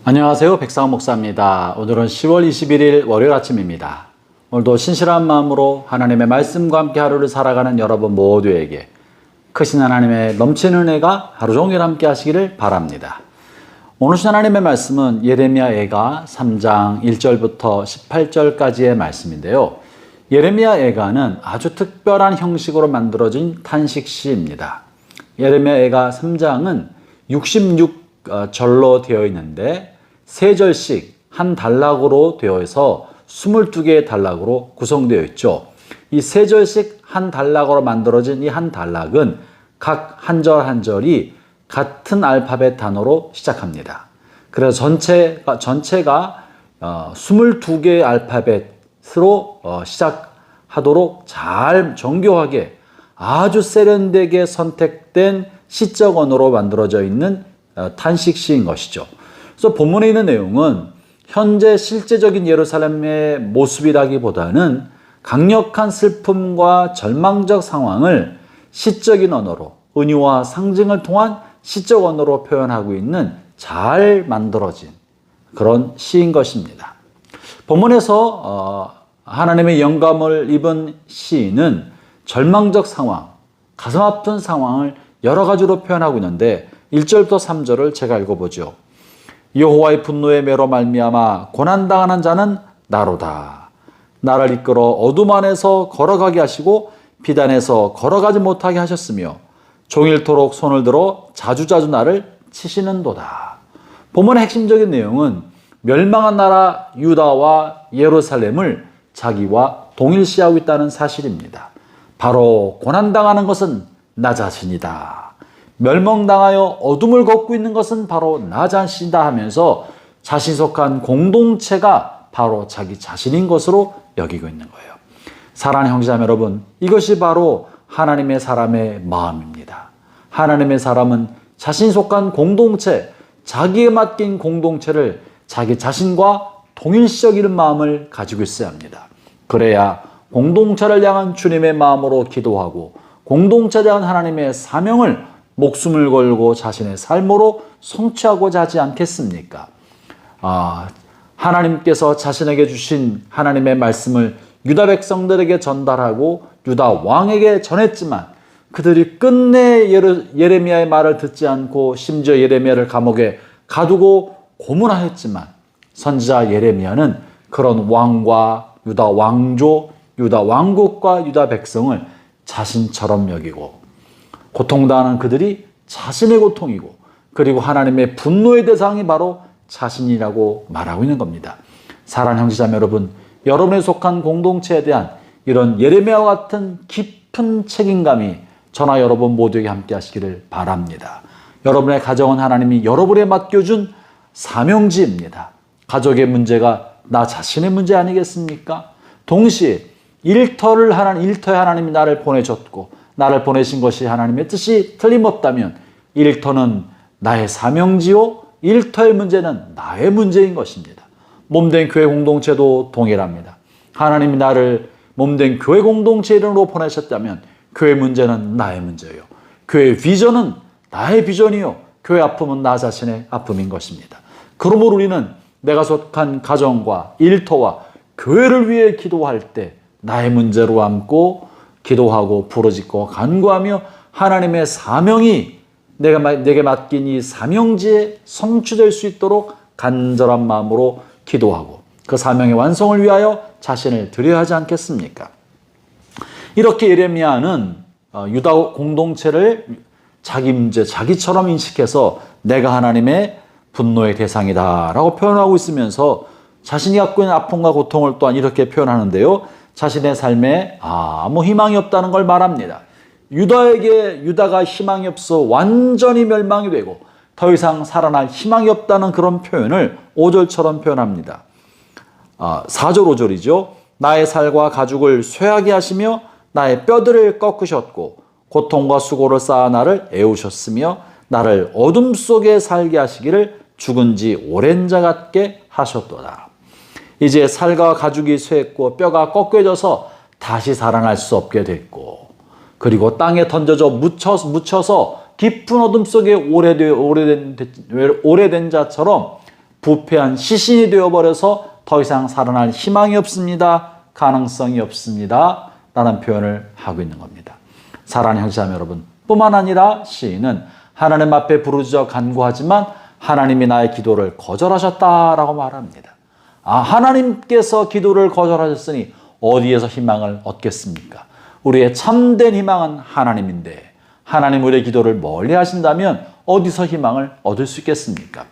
안녕하세요. 백상원 목사입니다. 오늘은 10월 21일 월요일 아침입니다. 오늘도 신실한 마음으로 하나님의 말씀과 함께 하루를 살아가는 여러분 모두에게 크신 하나님의 넘치는 은혜가 하루 종일 함께 하시기를 바랍니다. 오늘 하나님의 말씀은 예레미야 애가 3장 1절부터 18절까지의 말씀인데요. 예레미야 애가는 아주 특별한 형식으로 만들어진 탄식시입니다. 예레미야 애가 3장은 66절로 되어 있는데 3절씩 한 단락으로 되어 있어 22개의 단락으로 구성되어 있죠. 이 3절씩 한 단락으로 만들어진 이 한 단락은 각 한 절 한 절이 같은 알파벳 단어로 시작합니다. 그래서 전체가 22개의 알파벳으로 시작하도록 잘 정교하게 아주 세련되게 선택된 시적 언어로 만들어져 있는 탄식시인 것이죠. 그래서 본문에 있는 내용은 현재 실제적인 예루살렘의 모습이라기보다는 강력한 슬픔과 절망적 상황을 시적인 언어로, 은유와 상징을 통한 시적 언어로 표현하고 있는 잘 만들어진 그런 시인 것입니다. 본문에서 하나님의 영감을 입은 시인은 절망적 상황, 가슴 아픈 상황을 여러 가지로 표현하고 있는데 1절부터 3절을 제가 읽어보죠. 여호와의 분노의 매로 말미암아 고난당하는 자는 나로다. 나를 이끌어 어둠 안에서 걸어가게 하시고 비단에서 걸어가지 못하게 하셨으며 종일토록 손을 들어 자주자주 나를 치시는도다. 본문의 핵심적인 내용은 멸망한 나라 유다와 예루살렘을 자기와 동일시하고 있다는 사실입니다. 바로 고난당하는 것은 나 자신이다. 멸망당하여 어둠을 걷고 있는 것은 바로 나 자신이다 하면서 자신 속한 공동체가 바로 자기 자신인 것으로 여기고 있는 거예요. 사랑하는 형제자매 여러분, 이것이 바로 하나님의 사람의 마음입니다. 하나님의 사람은 자신 속한 공동체, 자기에 맡긴 공동체를 자기 자신과 동일시적인 마음을 가지고 있어야 합니다. 그래야 공동체를 향한 주님의 마음으로 기도하고 공동체에 대한 하나님의 사명을 목숨을 걸고 자신의 삶으로 성취하고자 하지 않겠습니까? 하나님께서 자신에게 주신 하나님의 말씀을 유다 백성들에게 전달하고 유다 왕에게 전했지만 그들이 끝내 예레미야의 말을 듣지 않고 심지어 예레미야를 감옥에 가두고 고문하였지만 선지자 예레미야는 그런 왕과 유다 왕조, 유다 왕국과 유다 백성을 자신처럼 여기고 고통당하는 그들이 자신의 고통이고 그리고 하나님의 분노의 대상이 바로 자신이라고 말하고 있는 겁니다. 사랑하는 형제자매 여러분, 여러분에 속한 공동체에 대한 이런 예레미야와 같은 깊은 책임감이 저나 여러분 모두에게 함께 하시기를 바랍니다. 여러분의 가정은 하나님이 여러분에 맡겨준 사명지입니다. 가족의 문제가 나 자신의 문제 아니겠습니까? 동시에 일터에 하나님이 나를 보내줬고 나를 보내신 것이 하나님의 뜻이 틀림없다면 일터는 나의 사명지요, 일터의 문제는 나의 문제인 것입니다. 몸된 교회 공동체도 동일합니다. 하나님이 나를 몸된 교회 공동체 이름으로 보내셨다면 교회 문제는 나의 문제요. 교회 비전은 나의 비전이요. 교회 아픔은 나 자신의 아픔인 것입니다. 그러므로 우리는 내가 속한 가정과 일터와 교회를 위해 기도할 때 나의 문제로 안고 기도하고 부르짖고 간구하며 하나님의 사명이 내게 맡긴 이 사명지에 성취될 수 있도록 간절한 마음으로 기도하고 그 사명의 완성을 위하여 자신을 드려야 하지 않겠습니까? 이렇게 예레미야는 유다 공동체를 자기 문제, 자기처럼 인식해서 내가 하나님의 분노의 대상이다 라고 표현하고 있으면서 자신이 갖고 있는 아픔과 고통을 또한 이렇게 표현하는데요. 자신의 삶에 아무 희망이 없다는 걸 말합니다. 유다가 희망이 없어 완전히 멸망이 되고 더 이상 살아날 희망이 없다는 그런 표현을 5절처럼 표현합니다. 4절 5절이죠. 나의 살과 가죽을 쇠하게 하시며 나의 뼈들을 꺾으셨고 고통과 수고를 쌓아 나를 애우셨으며 나를 어둠 속에 살게 하시기를 죽은 지 오랜 자 같게 하셨도다. 이제 살과 가죽이 쇠했고 뼈가 꺾여져서 다시 살아날 수 없게 됐고 그리고 땅에 던져져 묻혀서 깊은 어둠 속에 오래된 자처럼 부패한 시신이 되어버려서 더 이상 살아날 희망이 없습니다. 가능성이 없습니다. 라는 표현을 하고 있는 겁니다. 사랑하는 형제자매 여러분, 뿐만 아니라 시인은 하나님 앞에 부르짖어 간구하지만 하나님이 나의 기도를 거절하셨다라고 말합니다. 하나님께서 기도를 거절하셨으니 어디에서 희망을 얻겠습니까? 우리의 참된 희망은 하나님인데 하나님 우리의 기도를 멀리 하신다면 어디서 희망을 얻을 수 있겠습니까?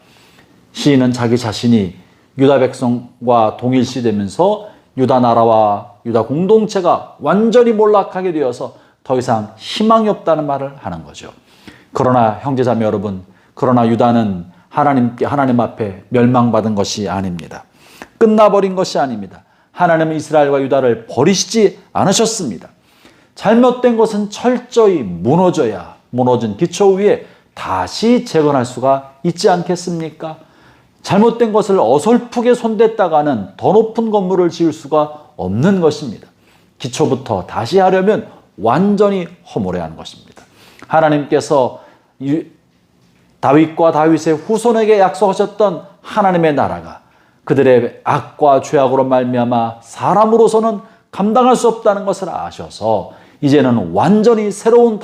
시인은 자기 자신이 유다 백성과 동일시되면서 유다 나라와 유다 공동체가 완전히 몰락하게 되어서 더 이상 희망이 없다는 말을 하는 거죠. 그러나 형제자매 여러분, 그러나 유다는 하나님 앞에 멸망받은 것이 아닙니다. 끝나버린 것이 아닙니다. 하나님은 이스라엘과 유다를 버리시지 않으셨습니다. 잘못된 것은 철저히 무너진 기초 위에 다시 재건할 수가 있지 않겠습니까? 잘못된 것을 어설프게 손댔다가는 더 높은 건물을 지을 수가 없는 것입니다. 기초부터 다시 하려면 완전히 허물어야 하는 것입니다. 하나님께서 다윗과 다윗의 후손에게 약속하셨던 하나님의 나라가 그들의 악과 죄악으로 말미암아 사람으로서는 감당할 수 없다는 것을 아셔서 이제는 완전히 새로운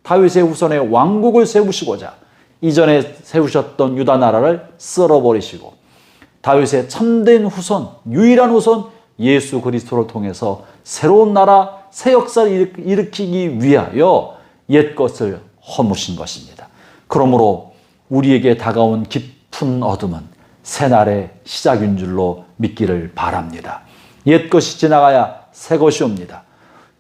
다윗의 후손의 왕국을 세우시고자 이전에 세우셨던 유다 나라를 쓸어버리시고 다윗의 참된 후손, 유일한 후손 예수 그리스도를 통해서 새로운 나라, 새 역사를 일으키기 위하여 옛 것을 허무신 것입니다. 그러므로 우리에게 다가온 깊은 어둠은 새날의 시작인 줄로 믿기를 바랍니다. 옛 것이 지나가야 새 것이 옵니다.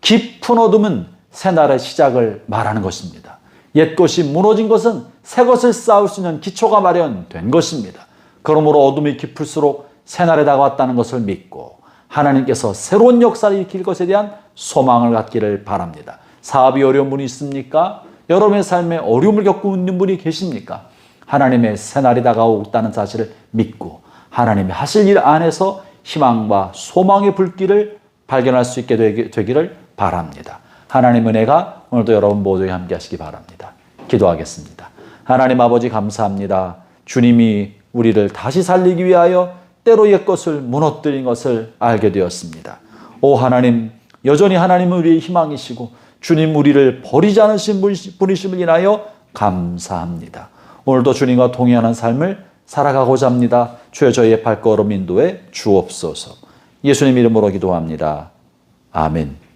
깊은 어둠은 새날의 시작을 말하는 것입니다. 옛 것이 무너진 것은 새 것을 쌓을 수 있는 기초가 마련된 것입니다. 그러므로 어둠이 깊을수록 새날에 다가왔다는 것을 믿고 하나님께서 새로운 역사를 일으킬 것에 대한 소망을 갖기를 바랍니다. 사업이 어려운 분이 있습니까? 여러분의 삶에 어려움을 겪고 있는 분이 계십니까? 하나님의 새날이 다가오고 있다는 사실을 믿고 하나님이 하실 일 안에서 희망과 소망의 불길을 발견할 수 있게 되기를 바랍니다. 하나님의 은혜가 오늘도 여러분 모두에게 함께 하시기 바랍니다. 기도하겠습니다. 하나님 아버지 감사합니다. 주님이 우리를 다시 살리기 위하여 때로 옛 것을 무너뜨린 것을 알게 되었습니다. 오 하나님, 여전히 하나님은 우리의 희망이시고 주님 우리를 버리지 않으신 분이심을 인하여 감사합니다. 오늘도 주님과 동행하는 삶을 살아가고자 합니다. 주여 저희의 발걸음 인도에 주옵소서. 예수님 이름으로 기도합니다. 아멘.